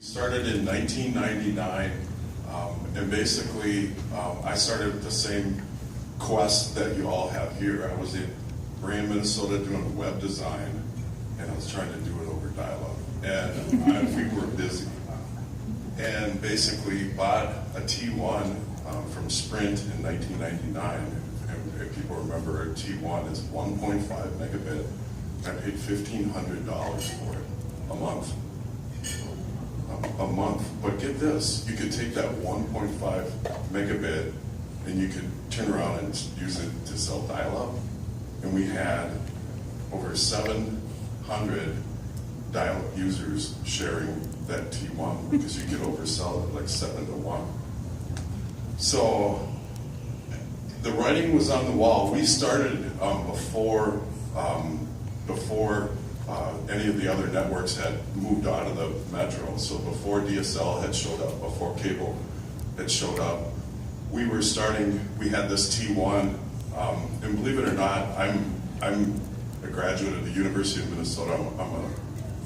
Started in 1999, and basically I started with the same quest that you all have here. I was in Brand, Minnesota doing web design, and I was trying to do it over dial-up, and we were busy. And basically bought a T1 from Sprint in 1999, and if people remember, a T1 is 1.5 megabit. I paid $1,500 for it a month. But get this, you could take that 1.5 megabit and you could turn around and use it to sell dial-up. And we had over 700 dial-up users sharing that T1 because you could oversell it like 7 to 1. So the writing was on the wall. We started before any of the other networks had moved out of the metro. So before DSL had showed up, before cable had showed up, we were starting. We had this T1, and believe it or not, I'm a graduate of the University of Minnesota. I'm a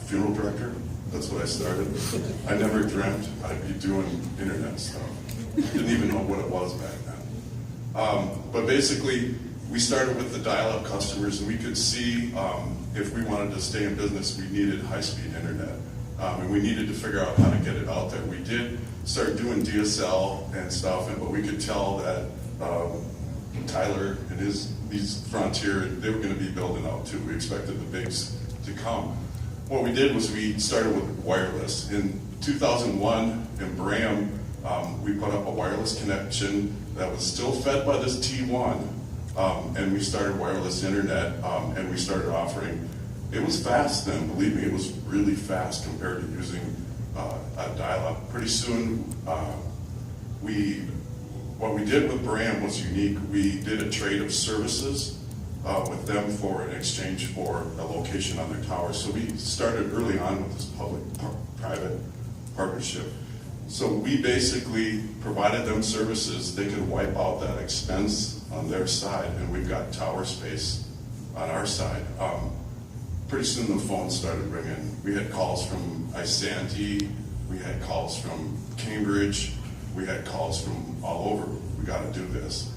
funeral director. That's what I started. I never dreamt I'd be doing internet stuff. Didn't even know what it was back then. But basically, we started with the dial-up customers, and we could see if we wanted to stay in business, we needed high-speed internet. And we needed to figure out how to get it out there. We did start doing DSL and stuff, but we could tell that Tyler and these Frontier, they were going to be building out too. We expected the bigs to come. What we did was we started with wireless. In 2001 in Bram, we put up a wireless connection that was still fed by this T1. And we started wireless internet, and we started offering. It was fast then, believe me, it was really fast compared to using a dial-up. Pretty soon, what we did with Bram was unique. We did a trade of services with them for an exchange for a location on their tower. So we started early on with this public-private partnership. So we basically provided them services. They could wipe out that expense on their side, and we've got tower space on our side. Pretty soon the phone started ringing. We had calls from Isanti, we had calls from Cambridge, we had calls from all over. We got to do this.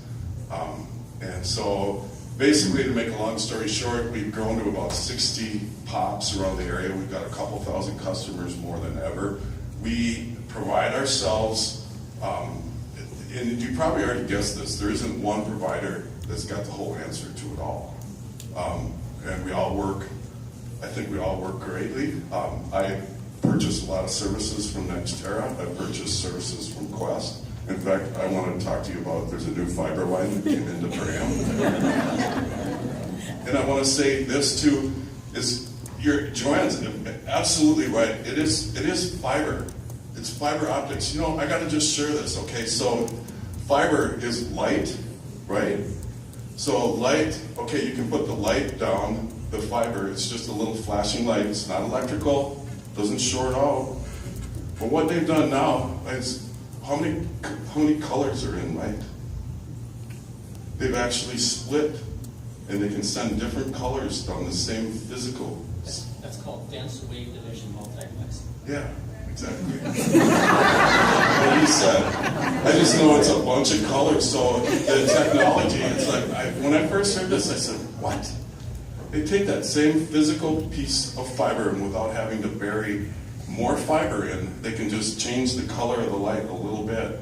And so basically, to make a long story short, we've grown to about 60 pops around the area. We've got a couple thousand customers more than ever. We provide ourselves, and you probably already guessed this, there isn't one provider that's got the whole answer to it all. And we all work, I think we all work greatly. I purchase a lot of services from Nextera. I purchased services from Quest. In fact, I wanted to talk to you about, there's a new fiber line that came into Bram. And I want to say this too, is Joanne's absolutely right. It is fiber. It's fiber optics. You know, I got to just share this, okay? So fiber is light, right? So light, okay, you can put the light down, the fiber, it's just a little flashing light. It's not electrical, doesn't short out. But what they've done now is, how many colors are in light? They've actually split, and they can send different colors down the same physical. That's called dense wave division multiplex. Yeah, exactly. What he said. I just know it's a bunch of colors. So the technology, it's like, when I first heard this, I said, what? They take that same physical piece of fiber, and without having to bury more fiber in, they can just change the color of the light a little bit.